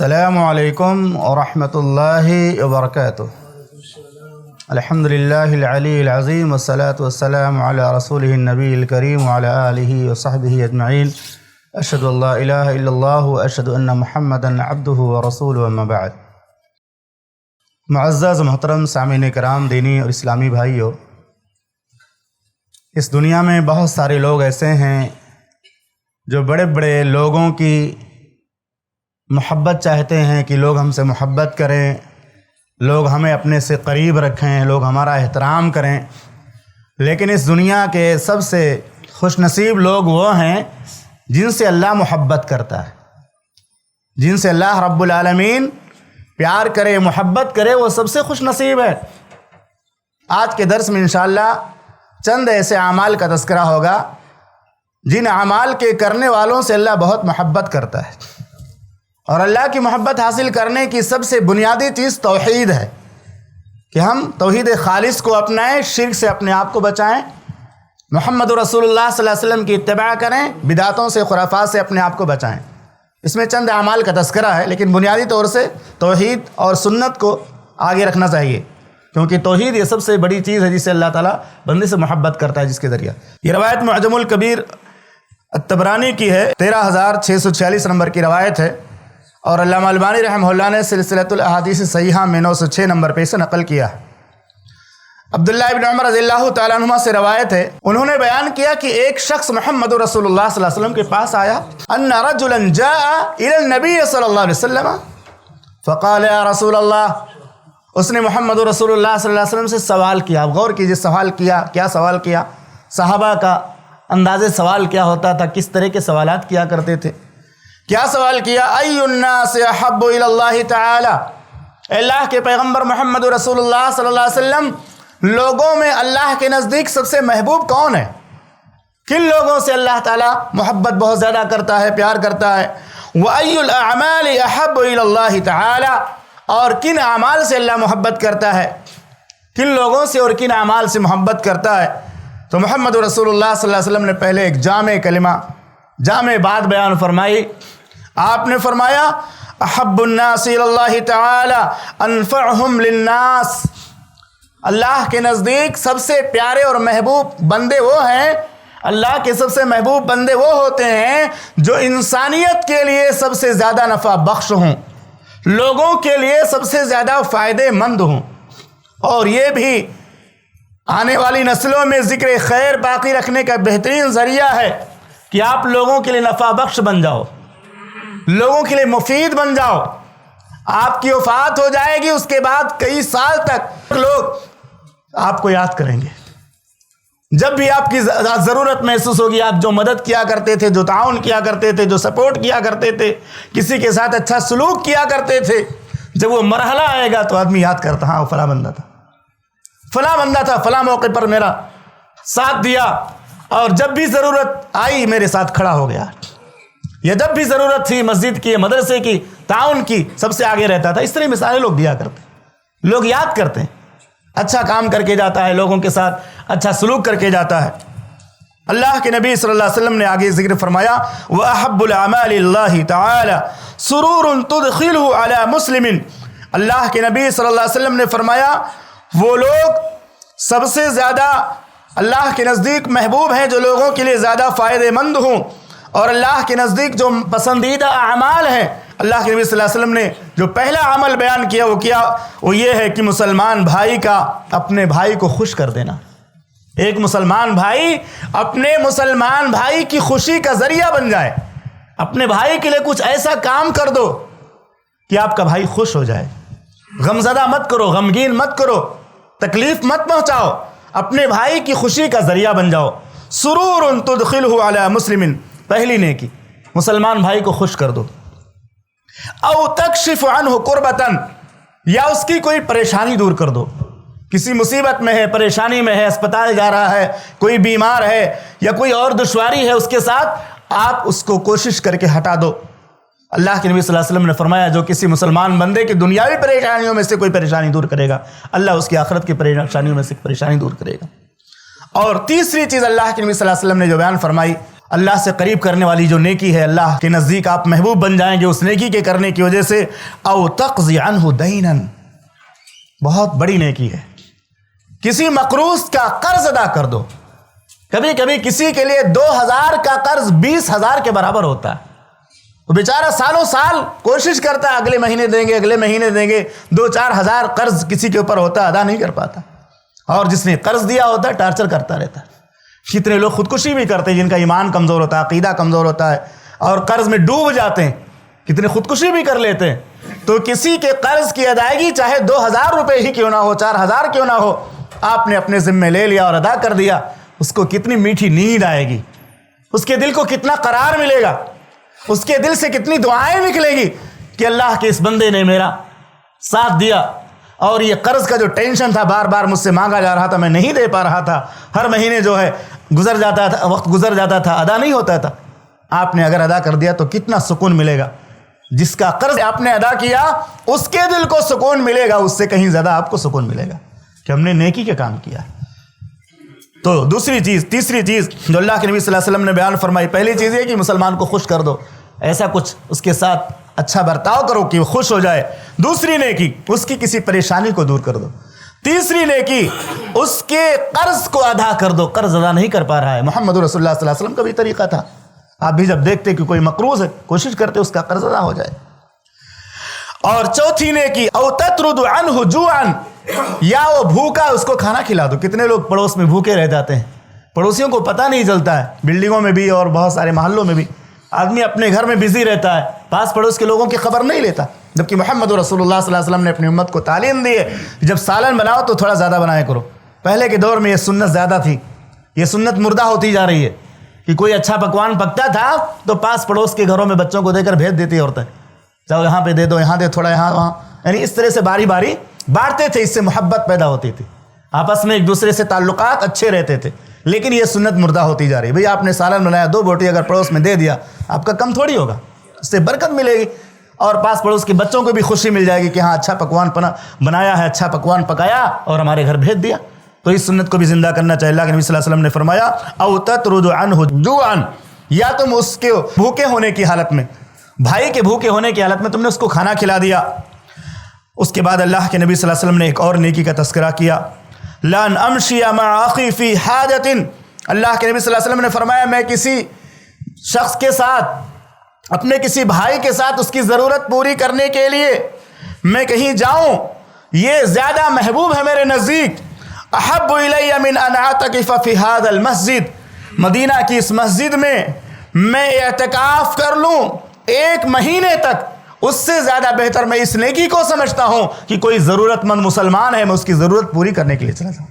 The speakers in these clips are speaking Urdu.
السلام علیکم ورحمۃ اللہ وبرکاتہ۔ الحمدللہ العلی العظیم والصلاة والسلام علی رسولہ النبی الکریم وعلی آلہ وصحبہ اجمعین۔ اشہد ان لا الہ الا اللہ واشہد ان محمدا عبدہ ورسولہ اما بعد۔ معزز محترم سامعین کرام، دینی اور اسلامی بھائیو، اس دنیا میں بہت سارے لوگ ایسے ہیں جو بڑے بڑے لوگوں کی محبت چاہتے ہیں کہ لوگ ہم سے محبت کریں، لوگ ہمیں اپنے سے قریب رکھیں، لوگ ہمارا احترام کریں۔ لیکن اس دنیا کے سب سے خوش نصیب لوگ وہ ہیں جن سے اللہ محبت کرتا ہے، جن سے اللہ رب العالمین پیار کرے، محبت کرے، وہ سب سے خوش نصیب ہے۔ آج کے درس میں انشاءاللہ چند ایسے اعمال کا تذکرہ ہوگا جن اعمال کے کرنے والوں سے اللہ بہت محبت کرتا ہے، اور اللہ کی محبت حاصل کرنے کی سب سے بنیادی چیز توحید ہے کہ ہم توحید خالص کو اپنائیں، شرک سے اپنے آپ کو بچائیں، محمد رسول اللہ صلی اللہ علیہ وسلم کی اتباع کریں، بدعتوں سے، خرافات سے اپنے آپ کو بچائیں۔ اس میں چند اعمال کا تذکرہ ہے، لیکن بنیادی طور سے توحید اور سنت کو آگے رکھنا چاہیے، کیونکہ توحید یہ سب سے بڑی چیز ہے جس سے اللہ تعالیٰ بندے سے محبت کرتا ہے، جس کے ذریعہ۔ یہ روایت معجم الکبیر الطبرانی کی ہے، 13646 نمبر کی روایت ہے، اور علامہ البانی رحمہ اللہ نے سلسلۃ الاحادیث صحیحہ میں 906 نمبر پہ اسے نقل کیا ہے۔ عبداللہ ابن عمر رضی اللہ تعالیٰ عنہما سے روایت ہے، انہوں نے بیان کیا کہ ایک شخص محمد رسول اللہ صلی اللہ علیہ وسلم کے پاس آیا، ان رجلا جاء الى النبی صلی اللہ علیہ وسلم فقال یا رسول اللہ، اس نے محمد رسول اللہ صلی اللہ علیہ وسلم سے سوال کیا۔ آپ غور کیجئے، سوال کیا، کیا سوال کیا؟ صحابہ کا انداز سوال کیا ہوتا تھا، کس طرح کے سوالات کیا کرتے تھے؟ کیا سوال کیا؟ ای الناس احب الی اللہ تعالی، اللہ کے پیغمبر محمد رسول اللہ صلی اللہ علیہ وسلم، لوگوں میں اللہ کے نزدیک سب سے محبوب کون ہے؟ کن لوگوں سے اللہ تعالیٰ محبت بہت زیادہ کرتا ہے، پیار کرتا ہے؟ وای الاعمال احب الی اللہ تعالی، اور کن اعمال سے اللہ محبت کرتا ہے، کن لوگوں سے اور کن اعمال سے محبت کرتا ہے؟ تو محمد رسول اللہ صلی اللہ علیہ وسلم نے پہلے ایک جامع کلمہ، جامع بات بیان فرمائی۔ آپ نے فرمایا احب الناس الی اللہ تعالی انفعہم للناس، اللہ کے نزدیک سب سے پیارے اور محبوب بندے وہ ہیں، اللہ کے سب سے محبوب بندے وہ ہوتے ہیں جو انسانیت کے لیے سب سے زیادہ نفع بخش ہوں، لوگوں کے لیے سب سے زیادہ فائدے مند ہوں، اور یہ بھی آنے والی نسلوں میں ذکر خیر باقی رکھنے کا بہترین ذریعہ ہے کہ آپ لوگوں کے لیے نفع بخش بن جاؤ، لوگوں کے لیے مفید بن جاؤ۔ آپ کی وفات ہو جائے گی، اس کے بعد کئی سال تک لوگ آپ کو یاد کریں گے۔ جب بھی آپ کی ضرورت محسوس ہوگی، آپ جو مدد کیا کرتے تھے، جو تعاون کیا کرتے تھے، جو سپورٹ کیا کرتے تھے، کسی کے ساتھ اچھا سلوک کیا کرتے تھے، جب وہ مرحلہ آئے گا تو آدمی یاد کرتا، ہاں وہ فلاں بندہ تھا، فلاں بندہ تھا، فلاں موقع پر میرا ساتھ دیا، اور جب بھی ضرورت آئی میرے ساتھ کھڑا ہو گیا، یا جب بھی ضرورت تھی مسجد کی، مدرسے کی، تعاون کی، سب سے آگے رہتا تھا۔ اس طرح مثالیں لوگ دیا کرتے ہیں، لوگ یاد کرتے ہیں، اچھا کام کر کے جاتا ہے، لوگوں کے ساتھ اچھا سلوک کر کے جاتا ہے۔ اللہ کے نبی صلی اللہ علیہ وسلم نے آگے ذکر فرمایا وَأَحَبُّ الْأَعْمَالِ اللَّهِ تَعَالَى سُرُورٌ تُدْخِلُهُ عَلَى مُسْلِمٍ، اللہ کے نبی صلی اللہ علیہ وسلم نے فرمایا وہ لوگ سب سے زیادہ اللہ کے نزدیک محبوب ہیں جو لوگوں کے لیے زیادہ فائدے مند ہوں، اور اللہ کے نزدیک جو پسندیدہ اعمال ہیں، اللہ کے نبی صلی اللہ علیہ وسلم نے جو پہلا عمل بیان کیا وہ یہ ہے کہ مسلمان بھائی کا اپنے بھائی کو خوش کر دینا۔ ایک مسلمان بھائی اپنے مسلمان بھائی کی خوشی کا ذریعہ بن جائے، اپنے بھائی کے لیے کچھ ایسا کام کر دو کہ آپ کا بھائی خوش ہو جائے۔ غمزدہ مت کرو، غمگین مت کرو، تکلیف مت پہنچاؤ، اپنے بھائی کی خوشی کا ذریعہ بن جاؤ۔ سرور تدخلہ علی مسلم، پہلی نیکی، مسلمان بھائی کو خوش کر دو۔ او تکشف عنہ کربتن، یا اس کی کوئی پریشانی دور کر دو، کسی مصیبت میں ہے، پریشانی میں ہے، اسپتال جا رہا ہے، کوئی بیمار ہے یا کوئی اور دشواری ہے، اس کے ساتھ آپ اس کو کوشش کر کے ہٹا دو۔ اللہ کے نبی صلی اللہ علیہ وسلم نے فرمایا جو کسی مسلمان بندے کی دنیاوی پریشانیوں میں سے کوئی پریشانی دور کرے گا، اللہ اس کی آخرت کی پریشانیوں میں سے پریشانی دور کرے گا۔ اور تیسری چیز اللہ کے نبی صلی اللہ علیہ وسلم نے جو بیان فرمائی اللہ سے قریب کرنے والی جو نیکی ہے، اللہ کے نزدیک آپ محبوب بن جائیں گے اس نیکی کے کرنے کی وجہ سے۔ او تقضی عنہ دینا، بہت بڑی نیکی ہے، کسی مقروض کا قرض ادا کر دو۔ کبھی کبھی کسی کے لیے 2000 کا قرض 20,000 کے برابر ہوتا ہے، وہ بیچارہ سالوں سال کوشش کرتا ہے اگلے مہینے دیں گے، اگلے مہینے دیں گے، 2-4 ہزار قرض کسی کے اوپر ہوتا ہے، ادا نہیں کر پاتا، اور جس نے قرض دیا ہوتا ہے ٹارچر کرتا رہتا ہے۔ کتنے لوگ خودکشی بھی کرتے ہیں جن کا ایمان کمزور ہوتا ہے، عقیدہ کمزور ہوتا ہے، اور قرض میں ڈوب جاتے ہیں، کتنے خودکشی بھی کر لیتے ہیں۔ تو کسی کے قرض کی ادائیگی چاہے 2000 روپے ہی کیوں نہ ہو، 4000 کیوں نہ ہو، آپ نے اپنے ذمہ لے لیا اور ادا کر دیا، اس کو کتنی میٹھی نیند آئے گی، اس کے دل کو کتنا قرار ملے گا، اس کے دل سے کتنی دعائیں نکلے گی کہ اللہ کے اس بندے نے میرا ساتھ دیا، اور یہ قرض کا جو ٹینشن تھا، بار بار مجھ سے مانگا جا رہا تھا، میں نہیں دے پا رہا تھا، ہر مہینے جو ہے گزر جاتا تھا، وقت گزر جاتا تھا، ادا نہیں ہوتا تھا، آپ نے اگر ادا کر دیا تو کتنا سکون ملے گا۔ جس کا قرض آپ نے ادا کیا اس کے دل کو سکون ملے گا، اس سے کہیں زیادہ آپ کو سکون ملے گا کہ ہم نے نیکی کا کام کیا۔ تو تیسری چیز جو اللہ کے نبی صلی اللہ علیہ وسلم نے بیان فرمائی، پہلی چیز یہ کہ مسلمان کو خوش کر دو، ایسا کچھ اس کے ساتھ اچھا برتاؤ کرو کہ وہ خوش ہو جائے۔ دوسری نیکی، اس کی کسی پریشانی کو دور کر دو۔ تیسری نیکی، اس کے قرض کو ادا کر دو، قرض ادا نہیں کر پا رہا ہے۔ محمد رسول اللہ صلی اللہ علیہ وسلم کا بھی طریقہ تھا، آپ بھی جب دیکھتے کہ کوئی مقروض ہے کوشش کرتے اس کا قرض ادا ہو جائے۔ اور چوتھی نیکی، او تطرد عنہ جوعا، یا وہ بھوکا اس کو کھانا کھلا دو۔ کتنے لوگ پڑوس میں بھوکے رہ جاتے ہیں، پڑوسیوں کو پتہ نہیں چلتا ہے، بلڈنگوں میں بھی اور بہت سارے محلوں میں بھی آدمی اپنے گھر میں بزی رہتا ہے، پاس پڑوس کے لوگوں کی خبر نہیں لیتا، جبکہ محمد رسول اللہ صلی اللہ علیہ وسلم نے اپنی امت کو تعلیم دی ہے جب سالن بناؤ تو تھوڑا زیادہ بنایا کرو۔ پہلے کے دور میں یہ سنت زیادہ تھی، یہ سنت مردہ ہوتی جا رہی ہے کہ کوئی اچھا پکوان پکتا تھا تو پاس پڑوس کے گھروں میں بچوں کو دے کر بھیج دیتی عورتیں، چاہو یہاں پہ دے دو، یہاں دے تھوڑا، یہاں وہاں، یعنی اس طرح سے باری باری بانٹتے تھے، اس سے محبت پیدا ہوتی تھی، آپس میں ایک دوسرے سے تعلقات اچھے رہتے تھے۔ لیکن یہ سنت مردہ ہوتی جا رہی ہے۔ بھئی آپ نے سالن بنایا، 2 بوٹی اگر پڑوس میں دے دیا، آپ کا کم تھوڑی ہوگا، اس سے برکت ملے گی، اور پاس پڑوس کے بچوں کو بھی خوشی مل جائے گی کہ ہاں اچھا پکوان بنایا ہے، اچھا پکوان پکایا اور ہمارے گھر بھیج دیا۔ تو اس سنت کو بھی زندہ کرنا چاہیے۔ اللہ کے نبی صلی اللہ علیہ وسلم نے فرمایا، او تطرد عنہ جوعا، یا تم اس کے بھوکے ہونے کی حالت میں، بھائی کے بھوکے ہونے کی حالت میں تم نے اس کو کھانا کھلا دیا۔ اس کے بعد اللہ کے نبی صلی اللہ علیہ وسلم نے ایک اور نیکی کا تذکرہ کیا، لن امشی مع اخی فی حاجۃ، اللہ کے نبی صلی اللہ علیہ وسلم نے فرمایا میں کسی شخص کے ساتھ، اپنے کسی بھائی کے ساتھ اس کی ضرورت پوری کرنے کے لیے میں کہیں جاؤں، یہ زیادہ محبوب ہے میرے نزدیک، احب الی من ان اعتکف فی ھذا المسجد، مدینہ کی اس مسجد میں اعتکاف کر لوں 1 مہینے تک، اس سے زیادہ بہتر میں اس نیکی کو سمجھتا ہوں کہ کوئی ضرورت مند مسلمان ہے، میں اس کی ضرورت پوری کرنے کے لیے چلا جاؤں۔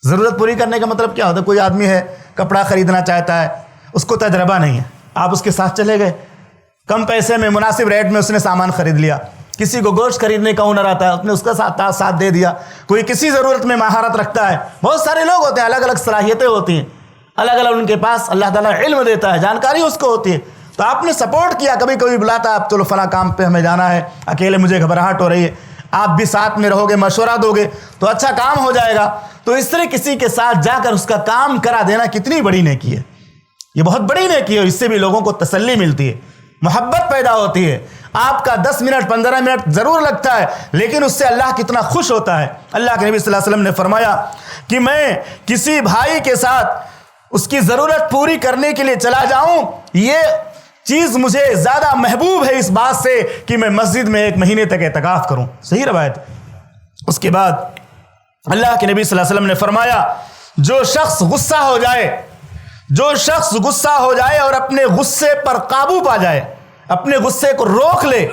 ضرورت پوری کرنے کا مطلب کیا ہوتا ہے؟ کوئی آدمی ہے کپڑا خریدنا چاہتا ہے، اس کو تجربہ نہیں ہے، آپ اس کے ساتھ چلے گئے، کم پیسے میں مناسب ریٹ میں اس نے سامان خرید لیا۔ کسی کو گوشت خریدنے کا ہنر آتا ہے، اس نے اس کا ساتھ دے دیا۔ کوئی کسی ضرورت میں مہارت رکھتا ہے، بہت سارے لوگ ہوتے ہیں، الگ الگ صلاحیتیں ہوتی ہیں، الگ الگ ان کے پاس اللہ تعالیٰ علم دیتا ہے، جانکاری اس کو ہوتی ہے، تو آپ نے سپورٹ کیا، کبھی کبھی بلاتا ہے، آپ چلو فلاں کام پہ ہمیں جانا ہے، اکیلے مجھے گھبراہٹ ہو رہی ہے، آپ بھی ساتھ میں رہو گے، مشورہ دو گے تو اچھا کام ہو جائے گا۔ تو اس طرح کسی کے ساتھ جا کر اس کا کام کرا دینا کتنی بڑی نیکی ہے، یہ بہت بڑی نیکی ہے، اس سے بھی لوگوں کو تسلی ملتی ہے، محبت پیدا ہوتی ہے۔ آپ کا 10 منٹ 15 منٹ ضرور لگتا ہے، لیکن اس سے اللہ کتنا خوش ہوتا ہے۔ اللہ کے نبی صلی اللہ علیہ وسلم نے فرمایا کہ میں کسی بھائی کے ساتھ اس کی ضرورت پوری کرنے کے لیے چلا جاؤں، یہ چیز مجھے زیادہ محبوب ہے اس بات سے کہ میں مسجد میں 1 مہینے تک اعتکاف کروں۔ صحیح روایت۔ اس کے بعد اللہ کے نبی صلی اللہ علیہ وسلم نے فرمایا، جو شخص غصہ ہو جائے اور اپنے غصے پر قابو پا جائے، اپنے غصے کو روک لے،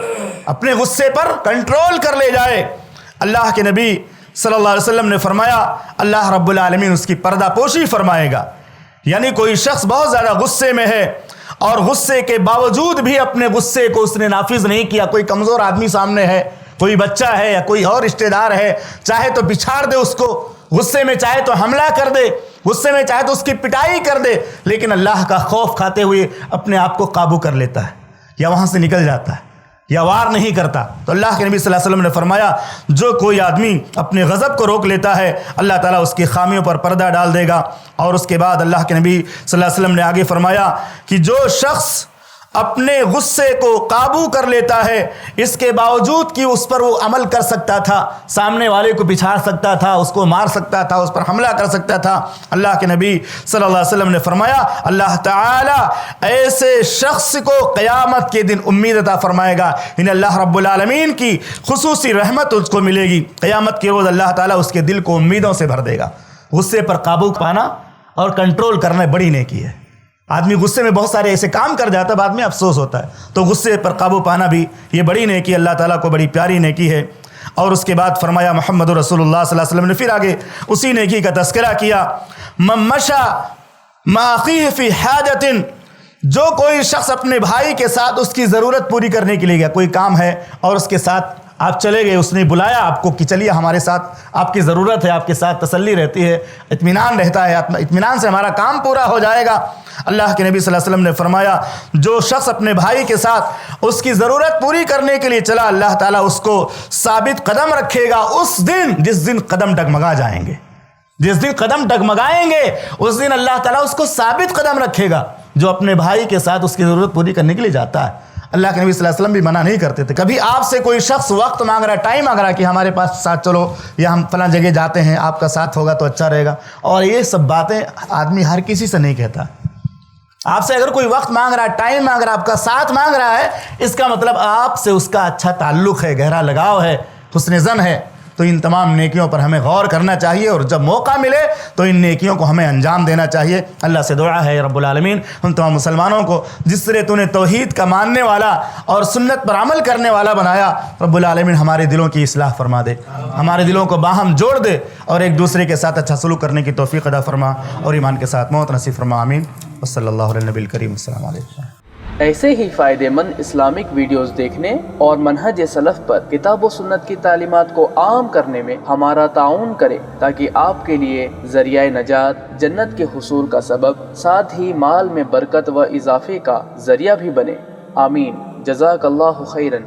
اپنے غصے پر کنٹرول کر لے جائے، اللہ کے نبی صلی اللہ علیہ وسلم نے فرمایا اللہ رب العالمین اس کی پردہ پوشی فرمائے گا۔ یعنی کوئی شخص بہت زیادہ غصے میں ہے اور غصے کے باوجود بھی اپنے غصے کو اس نے نافذ نہیں کیا، کوئی کمزور آدمی سامنے ہے، کوئی بچہ ہے یا کوئی اور رشتہ دار ہے، چاہے تو بچھاڑ دے اس کو غصے میں، چاہے تو حملہ کر دے غصے میں، چاہے تو اس کی پٹائی کر دے، لیکن اللہ کا خوف کھاتے ہوئے اپنے آپ کو قابو کر لیتا ہے یا وہاں سے نکل جاتا ہے، یا وار نہیں کرتا۔ تو اللہ کے نبی صلی اللہ علیہ وسلم نے فرمایا جو کوئی آدمی اپنے غضب کو روک لیتا ہے اللہ تعالیٰ اس کی خامیوں پر پردہ ڈال دے گا۔ اور اس کے بعد اللہ کے نبی صلی اللہ علیہ وسلم نے آگے فرمایا کہ جو شخص اپنے غصے کو قابو کر لیتا ہے، اس کے باوجود کہ اس پر وہ عمل کر سکتا تھا، سامنے والے کو پچھاڑ سکتا تھا، اس کو مار سکتا تھا، اس پر حملہ کر سکتا تھا، اللہ کے نبی صلی اللہ علیہ وسلم نے فرمایا اللہ تعالیٰ ایسے شخص کو قیامت کے دن امید عطا فرمائے گا، یعنی اللہ رب العالمین کی خصوصی رحمت اس کو ملے گی۔ قیامت کے روز اللہ تعالیٰ اس کے دل کو امیدوں سے بھر دے گا۔ غصے پر قابو پانا اور کنٹرول کرنا بڑی نیکی ہے۔ آدمی غصے میں بہت سارے ایسے کام کر جاتا ہے، بعد میں افسوس ہوتا ہے، تو غصے پر قابو پانا بھی یہ بڑی نیکی، اللہ تعالیٰ کو بڑی پیاری نیکی ہے۔ اور اس کے بعد فرمایا محمد رسول اللہ صلی اللہ علیہ وسلم نے پھر آگے اسی نیکی کا تذکرہ کیا، من مشى مع اخیہ فی حاجۃ، جو کوئی شخص اپنے بھائی کے ساتھ اس کی ضرورت پوری کرنے کے لیے گیا، کوئی کام ہے اور اس کے ساتھ آپ چلے گئے، اس نے بلایا آپ کو کہ چلیے ہمارے ساتھ، آپ کی ضرورت ہے، آپ کے ساتھ تسلی رہتی ہے، اطمینان رہتا ہے، اطمینان سے ہمارا کام پورا ہو جائے گا۔ اللہ کے نبی صلی اللہ علیہ وسلم نے فرمایا جو شخص اپنے بھائی کے ساتھ اس کی ضرورت پوری کرنے کے لیے چلا اللہ تعالیٰ اس کو ثابت قدم رکھے گا اس دن جس دن قدم ڈگمگا جائیں گے، جس دن قدم ڈگمگائیں گے اس دن اللہ تعالیٰ اس کو ثابت قدم رکھے گا جو اپنے بھائی کے ساتھ اس کی ضرورت پوری کرنے کے لیے جاتا ہے۔ اللہ کے نبی صلی اللہ علیہ وسلم بھی منع نہیں کرتے تھے، کبھی آپ سے کوئی شخص وقت مانگ رہا ہے، ٹائم مانگ رہا ہے کہ ہمارے پاس ساتھ چلو یا ہم فلاں جگہ جاتے ہیں، آپ کا ساتھ ہوگا تو اچھا رہے گا، اور یہ سب باتیں آدمی ہر کسی سے نہیں کہتا۔ آپ سے اگر کوئی وقت مانگ رہا ہے، ٹائم مانگ رہا ہے، آپ کا ساتھ مانگ رہا ہے، اس کا مطلب آپ سے اس کا اچھا تعلق ہے، گہرا لگاؤ ہے، حسن ظن ہے۔ تو ان تمام نیکیوں پر ہمیں غور کرنا چاہیے، اور جب موقع ملے تو ان نیکیوں کو ہمیں انجام دینا چاہیے۔ اللہ سے دعا ہے رب العالمین ہم تمام مسلمانوں کو جس طرح تو نے توحید کا ماننے والا اور سنت پر عمل کرنے والا بنایا، رب العالمین ہمارے دلوں کی اصلاح فرما دے، ہمارے دلوں کو باہم جوڑ دے، اور ایک دوسرے کے ساتھ اچھا سلوک کرنے کی توفیق عطا فرما، اور ایمان کے ساتھ موت نصیب فرما، آمین۔ وصلی اللہ علیہ نبی الکریم، السلام علیکم۔ ایسے ہی فائدہ مند اسلامک ویڈیوز دیکھنے اور منہج سلف پر کتاب و سنت کی تعلیمات کو عام کرنے میں ہمارا تعاون کریں، تاکہ آپ کے لیے ذریعہ نجات، جنت کے حصول کا سبب، ساتھ ہی مال میں برکت و اضافے کا ذریعہ بھی بنے۔ آمین۔ جزاک اللہ خیرن۔